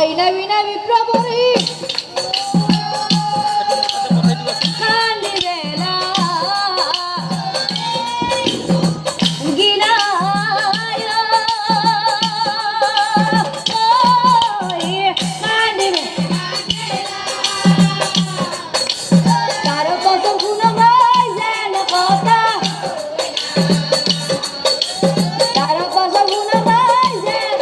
হয় না বিনা বিপ্রবরে কান্দিবে না গিলায় কান্দিবে কারো কত গুণ ভাই যেন কথা কারো কত গুণ ভাই যেন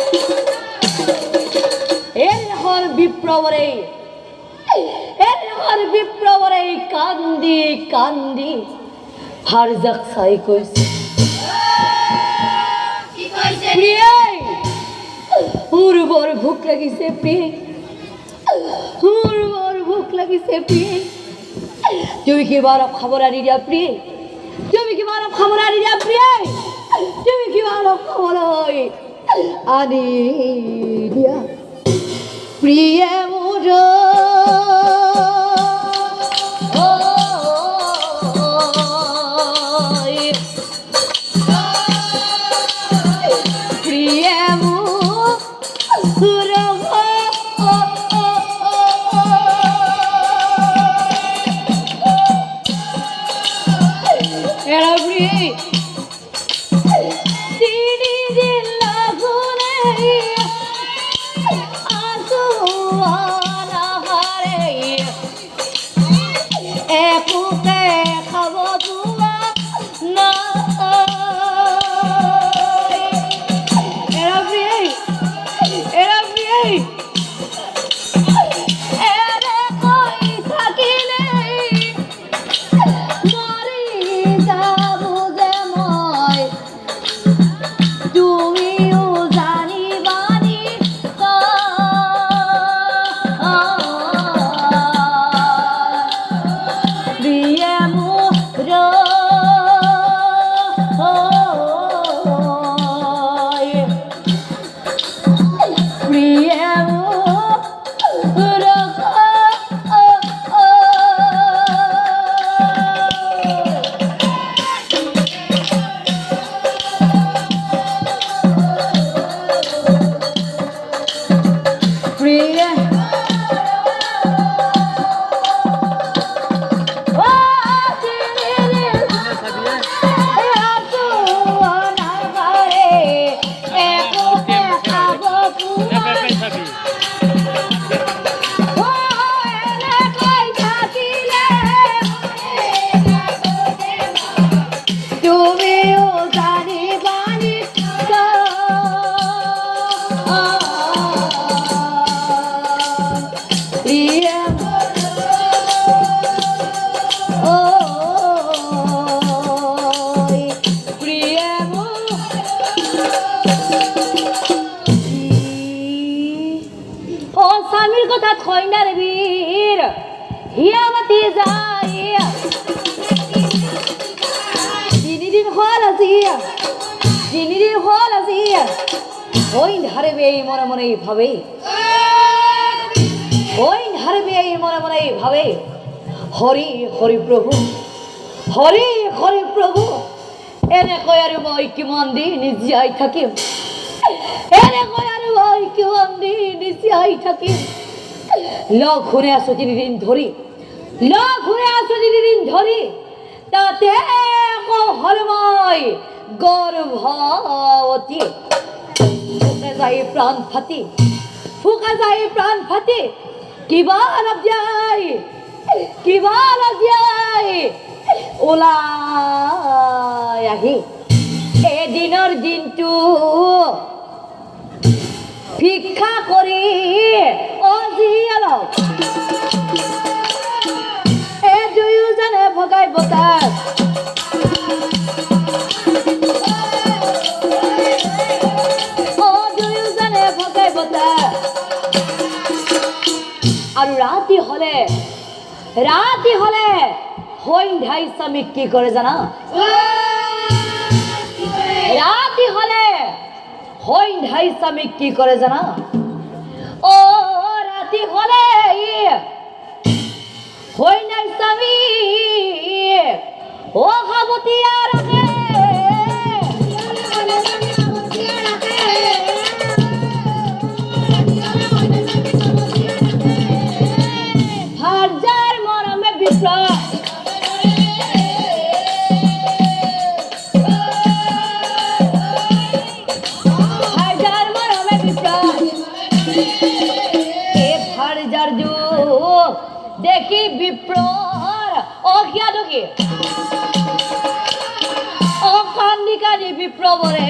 এর বিপ্রবরে বিপ্রবরে কান্দি কান্দি ফারজাক সাই কইছে উর্বর ভুক লাগিছে প্রিয় উর্বর ভুক লাগিছে প্রিয় তুমি কি বারো খবর আনি দিয়া প্রিয় তুমি কি বারো খবর আনি দিয়া প্রিয় তুমি কি বারো খবর আনি দিয়া প্রিয় মোর ওই ধারবে এই মনে মনে ভাবে ওই ধারবে এই মনে মনে ভাবে হরি হরি প্রভু হরি হরি প্রভু এনে কয়ার মই কিমান দিন জিয়াই থাকিম এনে কয়ার মই কিমান দিন জিয়াই থাকিম লগ ঘুরে আসো দিন ধরি লগ ঘুরে আসো দিন ধরি তাতে হরময় গর্ভবতী ফুকা যায় প্রাণ ফাটি ফুকা যায় প্রাণ ফাটি কিবা লাভ যায় ওলাই আহি এদিনৰ দিনটো ভিক্ষা কৰি অজিয়ালক এ দুয়োজনে ভগাই বতাস আর রাতি হলে সন্ধ্যাই স্বামীক কি করে জানা রাতি হলে সন্ধ্যাই স্বামীক কি করে জানা ও রাতি হলে সন্ধ্যাই স্বামী ও খাবতিয়া রাখে এবার যার যুগ দেখি বিপ্রর অজ্ঞান কি ও কান্দি কান্দি বিপ্রবরে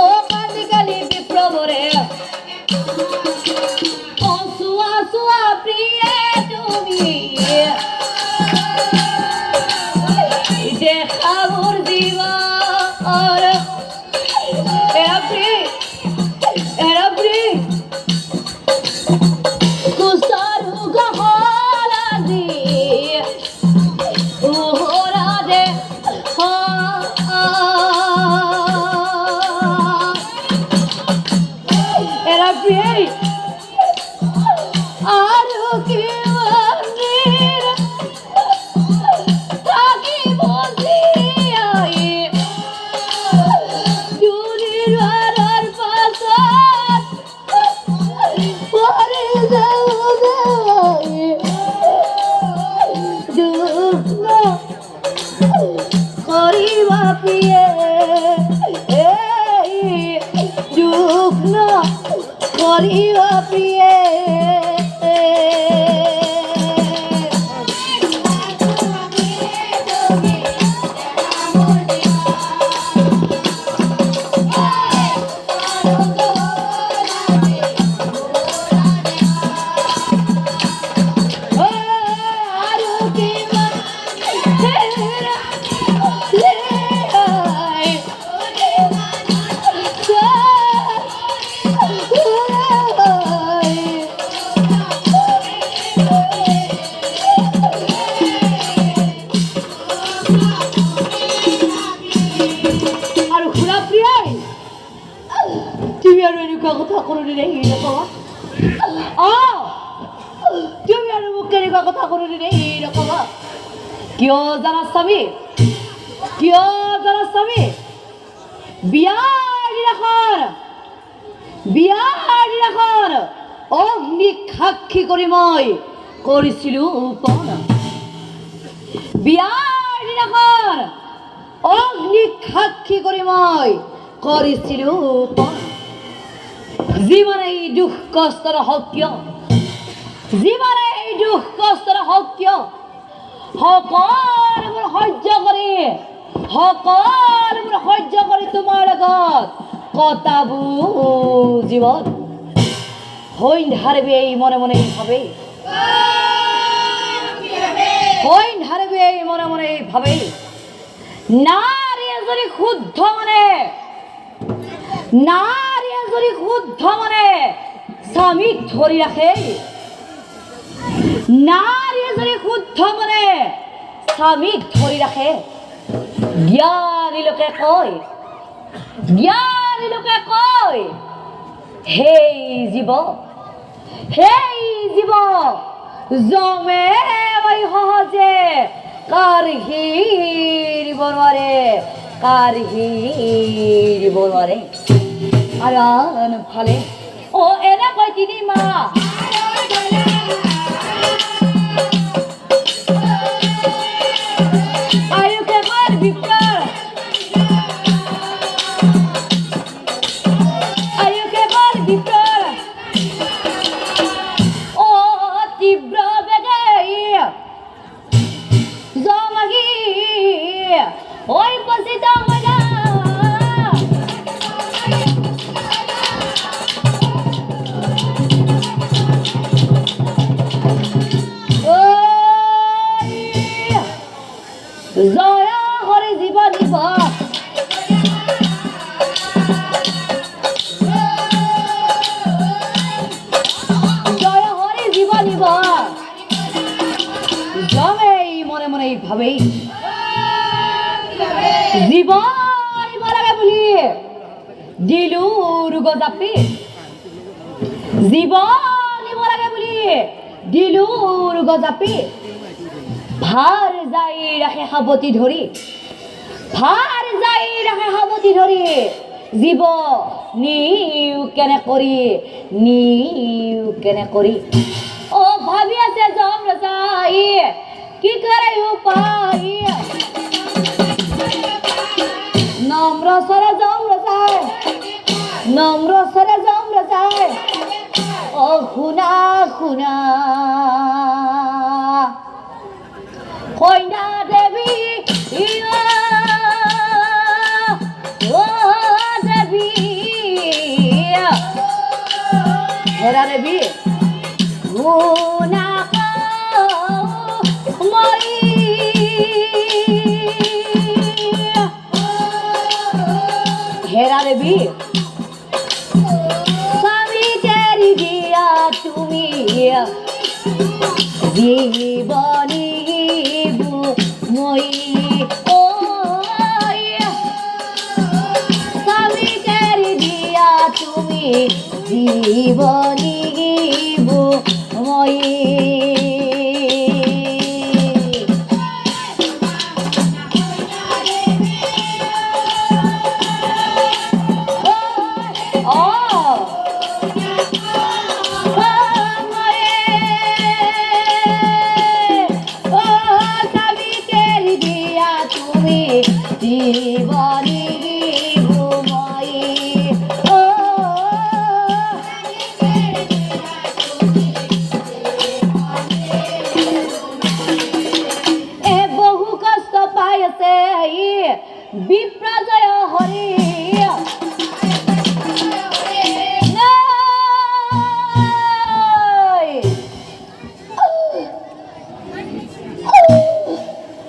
ও কান্দি কান্দি বিপ্রবরে ও সুয়া সুয়া প্রিয়ে তুমি দেখা মোর জীবন era pri kusaru gahala di uhora de ha era pri aru ki mandir taki bozi ai jurir varar pasar pare zaudai dukno koriba priye dukno koriba priye কথা করুনি রে এরকম তুমি আর মুখের কথা করুনি রে এরকম কিয় জানাস আমি কিয় জানাস আমি বিয়ার এখন অগ্নি সাক্ষী কৰি মই কৰিছিলো উপন বিয়াৰ দিনাখন অগ্নি সাক্ষী কৰি মই কৰিছিলো উপন জীবনে এই দুখ কষ্টৰ সত্য জীবনে এই দুখ কষ্টৰ সত্য সকলোবোৰ সহ্য কৰি তোমাৰ লগত কটাবো জীৱন হইন হাৰবে এই মনে মনে ভাবে হইন হাৰবে এই মনে মনে ভাবে নাৰী যদি শুদ্ধ মানে স্বামী ধৰি ৰাখে নাৰী যদি শুদ্ধ মানে স্বামী ধৰি ৰাখে জ্ঞানী লোকে কয় হেই জীৱ জমে সহজে কাঢ়িব নোৱাৰে আৰু আনফালে এনেকৈ 3 মাহ জয়া হৰি জীৱ দিব জয়া হৰি জীৱ দিব জমেই মনে মনে ভাবেই জীৱ দিব লাগে বুলি দিলো ৰোগ জাপি জীৱ দিব লাগে বুলি দিলো ৰোগ জাপি ভাৰ যাই ৰাখে সাৱতি ধৰি জীৱ নিউ কেনে কৰি ভাবি আছে জম ৰজাই কি কৰে উপায় নম্ৰ নম্ৰ স্বৰে জম ৰজাই নম্ৰ স্বৰে জম ৰজাই অ শুনা শুনা কইনা দেৱী অ দেৱী হেৰা দেৱী শুনা মই হেৰা দেৱী স্বামী কেৰি দিয়া তুমি জীৱনী মই স্বামী কেৰি দিয়া তুমি জীৱনী মই বিপ্ৰজয় হৰি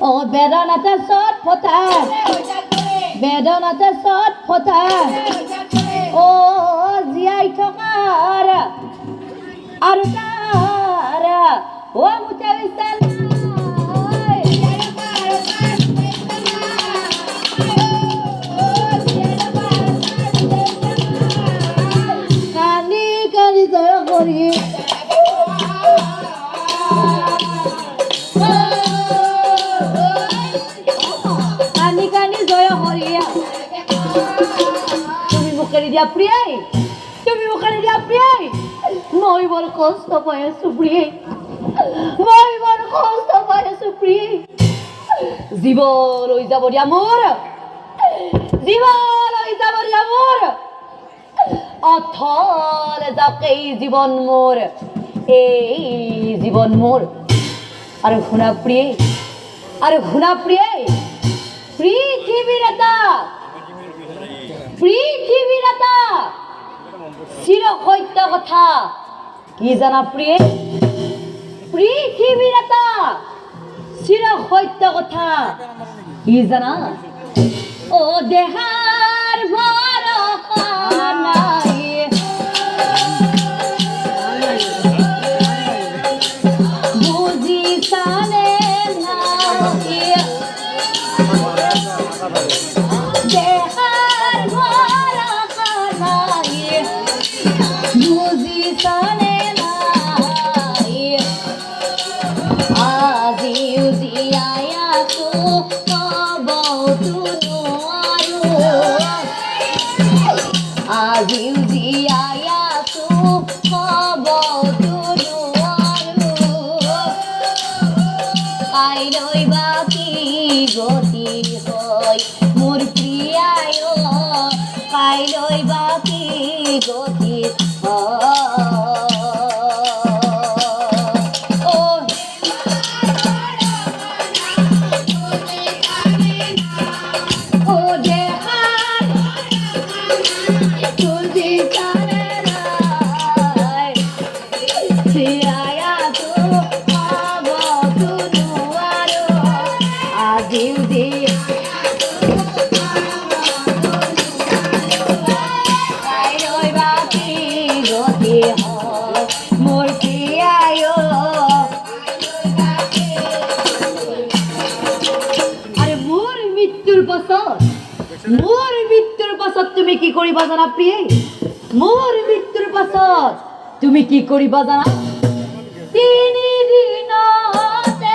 ও বেদনাতে সৎ ফটা বেদনাতে সৎ ফটা ও জীয়াই থকাৰ আৰু তাৰ ও মুঠা বিচাৰ প্রিয়াই তুমি ওখানে যা প্রিয়াই মই বড় কষ্ট পাই আছো প্রিয়াই মই বড় কষ্ট পাই আছো প্রিয়াই জীব লৈ যাব দিয়া মোৰ জীব লৈ যাব দিয়া মোৰ অথল যাওক এই জীৱন মোৰ এই জীৱন মোৰ আৰু শুনা প্ৰিয়াই পৃথিৱীৰ এটা চিৰ সত্য কথা কি জানা প্ৰিয়ে পৃথিৱীৰ এটা চিৰ সত্য কথা কি জানা ও দেহাৰ ভৰসা নাই বুজিছানে মোৰ প্ৰিয়ায় কাইলৈ বাকি গতি মোৰ মৃত্যুৰ পাছত তুমি কি কৰিবা জানা প্ৰিয়ে মোৰ মৃত্যুৰ পাছত তুমি কি কৰিবা জানা 3 দিনতে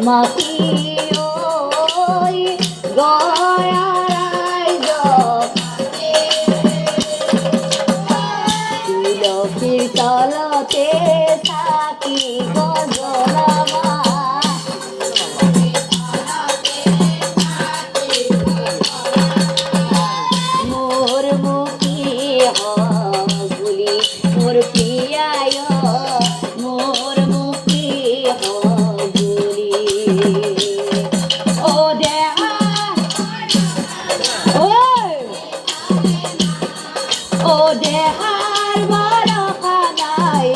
মাতি ঐ গয়াৰাই তুলসীৰ তলতে চাকি জ্বলাবা মোৰ মুখী বুলি মোৰ প্ৰিয়ায় মোৰ মুখী বুলি ও দেহা ঐ ও দেহাৰ বৰষা নাই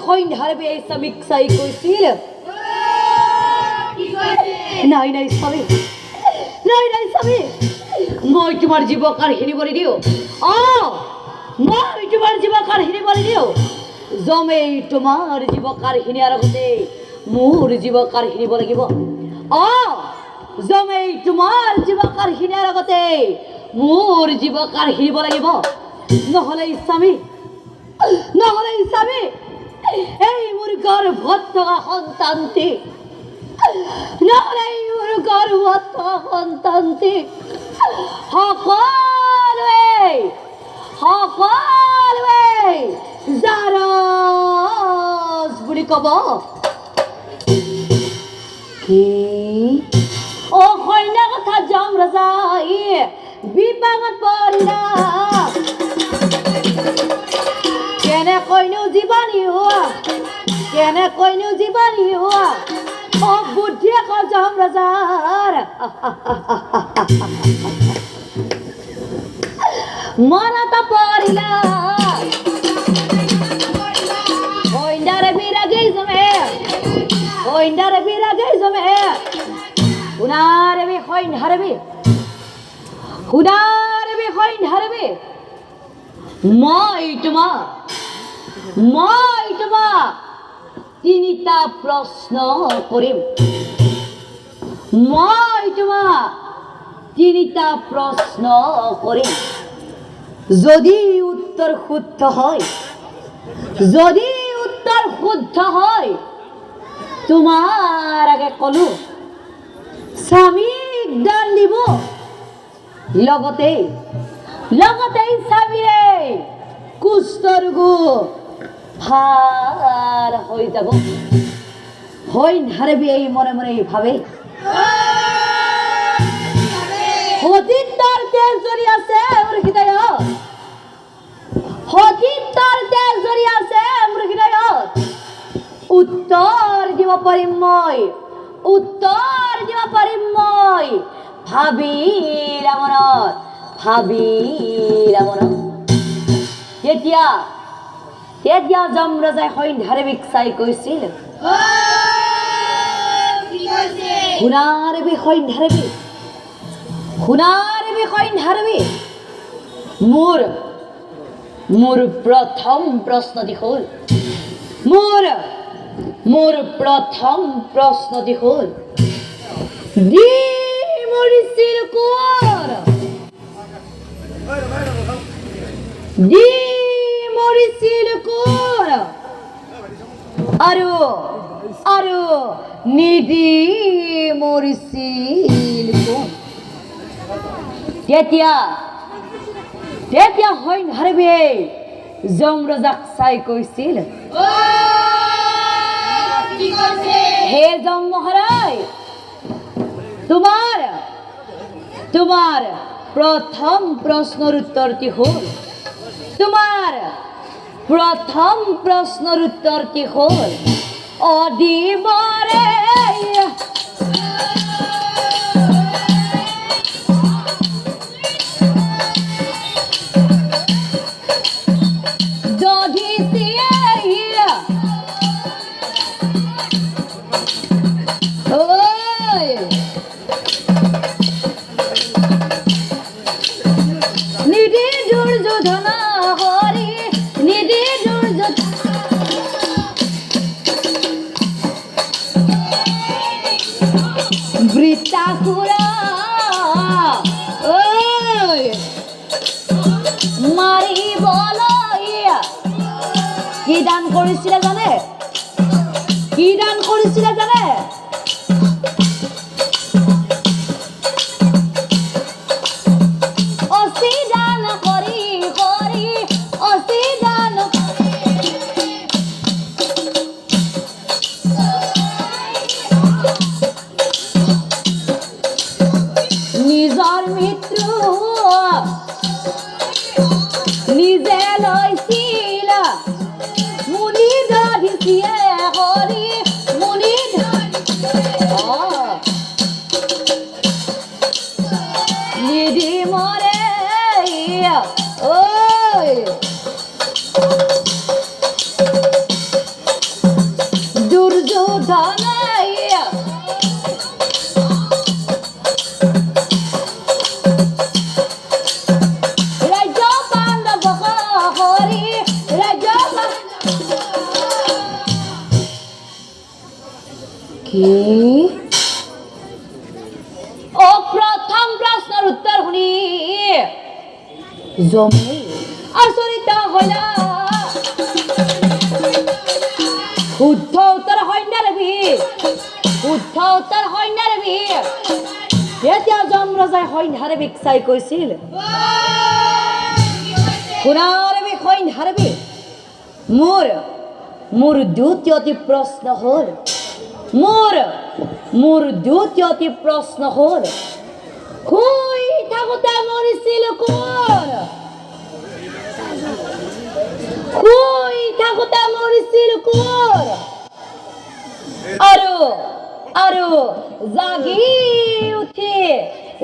সন্ধ্যাৰে স্বামীক চাই কৈছিল নাই নাই স্বামী নাই নাই স্বামী মই তোমাৰ জীৱ কাঢ়ি বলি দিওঁ মই তোমাৰ জীৱ কাঢ়ি বলি দিওঁ জমেই তোমাৰ জীৱ কাঢ়ি নিয়াৰ আগতে মোৰ জীৱ কাঢ়ি নিব লাগিব জমেই তোমাৰ জীৱ কাঢ়ি নিয়াৰ আগতে মোৰ জীৱ কাঢ়ি নিব লাগিব নহ'লে স্বামী এই মোৰ গৰ্ভত থকা সন্তানটি নহ'লে মোৰ গৰ্ভত থকা সন্তানটি সকলোৱে জাৰজ বুলি ক'ব কি অসৈন্য কথা যাম ৰজাই বিপাঙত পৰিলা কেনেকৈনো জীৱানী হোৱা বুদ্ধি আকৌ যাম ৰজাৰ মনত পৰিলা সন্ধ্যাৰে বিৰাগেই জমে শুনাৰবি সন্ধ্যাৰবি মই তোমাক তিনিটা প্ৰশ্ন কৰিম যদি উত্তৰ শুদ্ধ হয় তোমাৰ আগে কলো স্বামীক দান দিব লগতে স্বামীৰে কুষ্ঠৰোগো ভাল হৈ যাব সন্ধ্যাৰে এই মনে মনে ভাবে সতীত্বৰ তেজ জৰি আছে মোৰ হৃদয়ত উত্তৰ দিব পাৰিম মই ভাবিলা মনত তেতিয়া যমৰাজাই সন্ধ্যাৰে চাই কৈছিল শুনাৰবি সন্ধ্যাৰবি মোৰ প্ৰথম প্ৰশ্নটি হ'ল দি মৰিছিল কোন আৰু নিদি মৰিছিল কোন তেতিয়া সন্ধ্যাৰবি যমৰাজাক চাই কৈছিল হে যম মহাৰাজ তোমাৰ প্ৰথম প্ৰশ্নৰ উত্তৰটি হ'ল অদিবৰে ঠাকুরা ওই মারি বলো কি দান করেছিল জানে কি দান করেছিল জানে অসি দান করি করি অসি দান নিজৰ মিত্ৰ নিজে লৈছিল মুনি ধৰিছিয়ে হৰি মুনি নিধি মৰে ঐ দুৰ্যোধনে প্ৰথম প্ৰশ্নেৰ উত্তৰ শুনি জমি আচৰিত হলা শুদ্ধ উত্তৰ হয় নাৰবি শুদ্ধ উত্তৰ হয় নাৰবি এতিয়া যমৰাজাই হয় নাৰবিক চাই কৈছিল শুনাৰবি হয় নাৰবি মোৰ দ্বিতীয়টি প্ৰশ্ন হ'ল মোৰ দ্বিতীয়টি প্ৰশ্ন হ'ল শুই থাকোঁতে মৰিছিল কোন শুই থাকোঁতে মৰিছিল কোন আৰু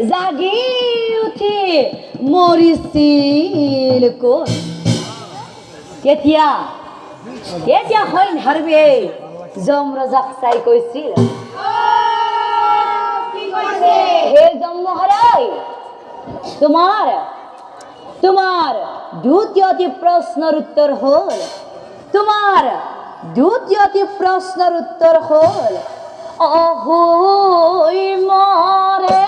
জাগি উঠি মৰিছিল কোন কেতিয়া হয় নাৰবি যমৰাজাক চাই কৈছিল হে যম মহাৰাজ তোমাৰ দ্বিতীয়টি প্ৰশ্নেৰ উত্তৰ হল অহোই মৰে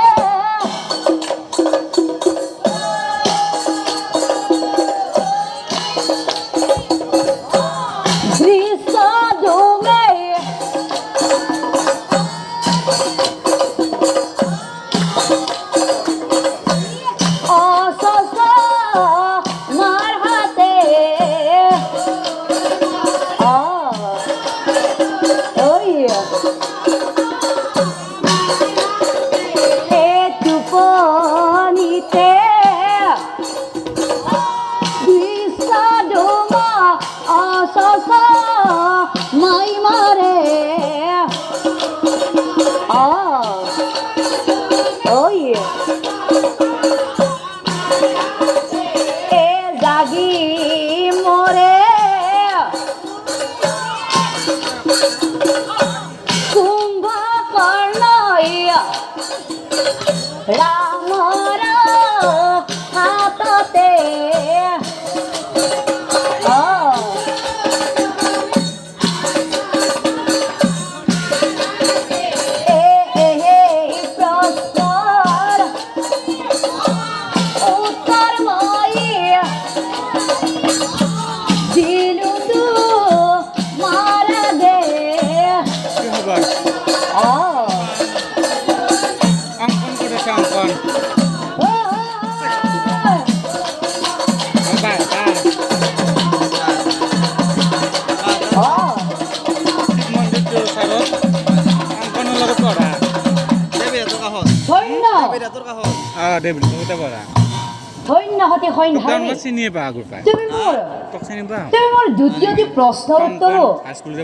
দ্বিতীয়টি প্ৰশ্নৰ উত্তৰো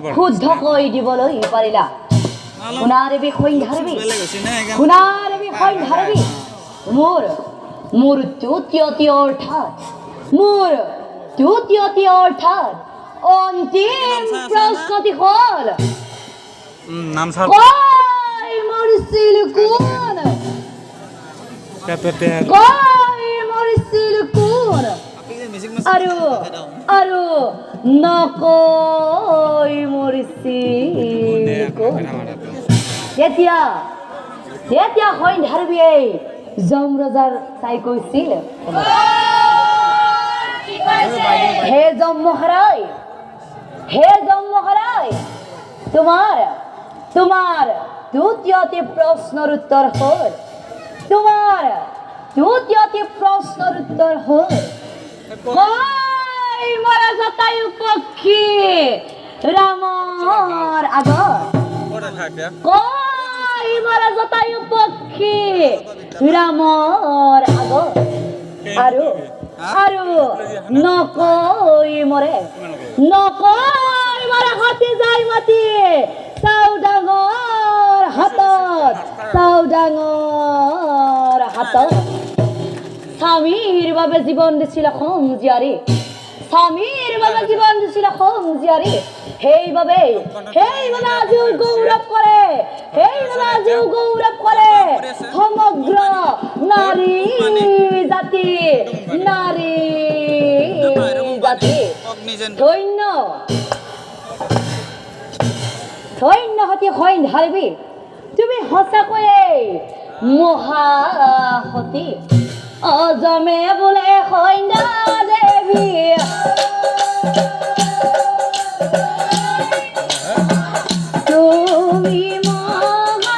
শুদ্ধকৈ দিবলৈ পাৰিলা শুনাৰবি মোৰ দ্বিতীয়টি অৰ্থাৎ অন্তিম প্ৰশ্নটি হ'ল মৰিছিল কোন আৰু নকৈ মৰিছিল এতিয়া যেতিয়া সন্ধ্যাৰ বিয়ে যম ৰজাৰ চাই কৈছিল হে যম মহাৰাজ তোমাৰ দ্বিতীয়টি প্ৰশ্নৰ উত্তৰ হ'ল কই মৰা জটায়ু পক্ষী ৰামৰ আগত কই মৰা জটায়ু পক্ষী ৰামৰ আগত আৰু নকই মৰে হাতী যায় মাতি চাও ডাঙৰ হাতত স্বামীৰ বাবে জীৱন দিছিল সংজিয়াৰী সেইবাবে আজিও গৌৰৱ কৰে সমগ্ৰ নাৰী জাতি ধন্য সতী সন্ধ্যাৰবী তুমি সঁচাকৈয়ে মহাসতী অজমে বোলে সন্ধ্যা দেৱী তুমি মহাসতী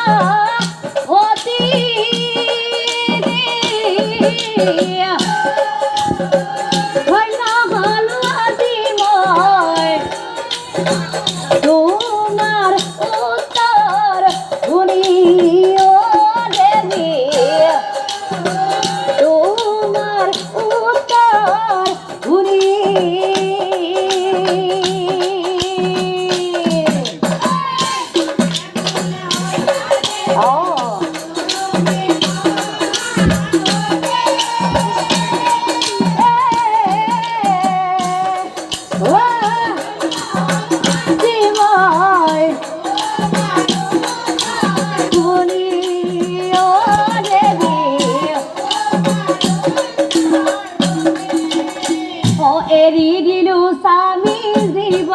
এৰি দিলো স্বামী জীৱ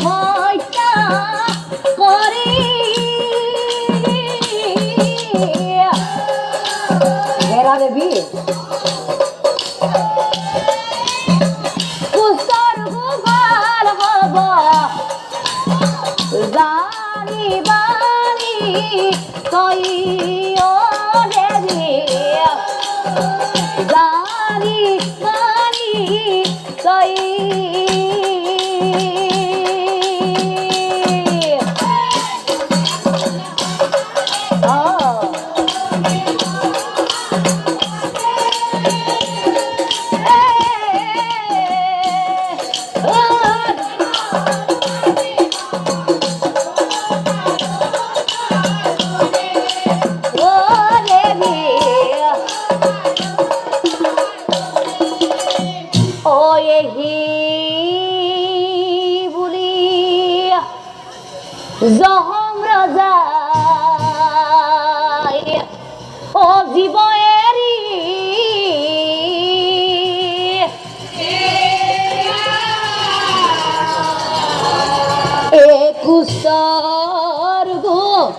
হত্যা কৰি হেৰা দেৱী কুষ্ঠৰ গোপাল হব জানিবানি তই দেৱী জহম ৰজাই জীৱ এৰি কুষ্ঠৰ গোপাল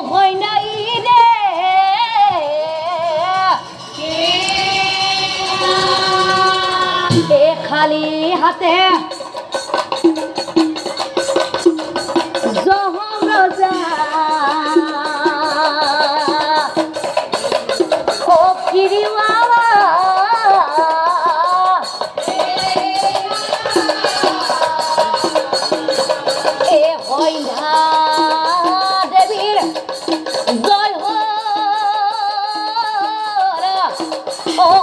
কইনাই দে খালি হাতে জহম ৰজা ফিৰিৱালা সন্ধ্যা দেৱীৰ জয়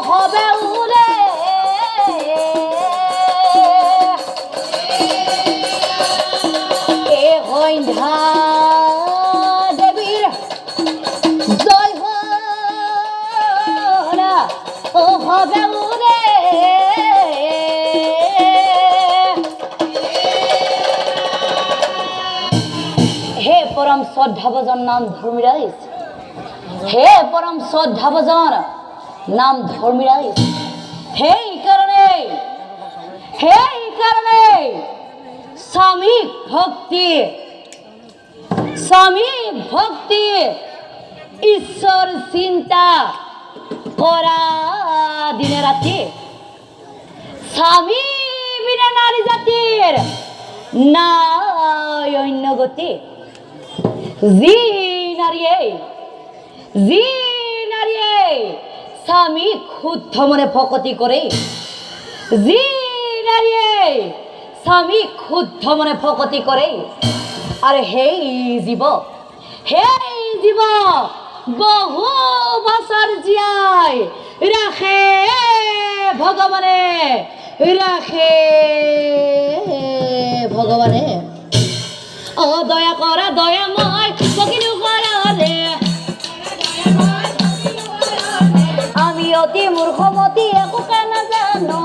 হবে ওলে সন্ধ্যা দেৱীৰ জয় হবে ওলে হে পৰম শ্ৰদ্ধাভজন নাম ধৰ্মীৰাজ নাম ধৰ্মীৰাজ সেইকাৰণে সেই কারণে স্বামী ভক্তি ঈশ্বর চিন্তা করা দিনে রাতে স্বামী বিনা নারী জাতির নাই অন্য গতি। জি নারী স্বামী ক্ষুদ্ধ মনে ভকতি করে, জি নারী স্বামী ক্ষুদ্ধ মনে ভকতি করে। আর হেই জীব বহু বছর জিয়াই রাখে ভগবানে, ও দয়া করা দয়াময় ফকিরু করা রে, আমি অতি মূর্খমতি একো কেন জানো,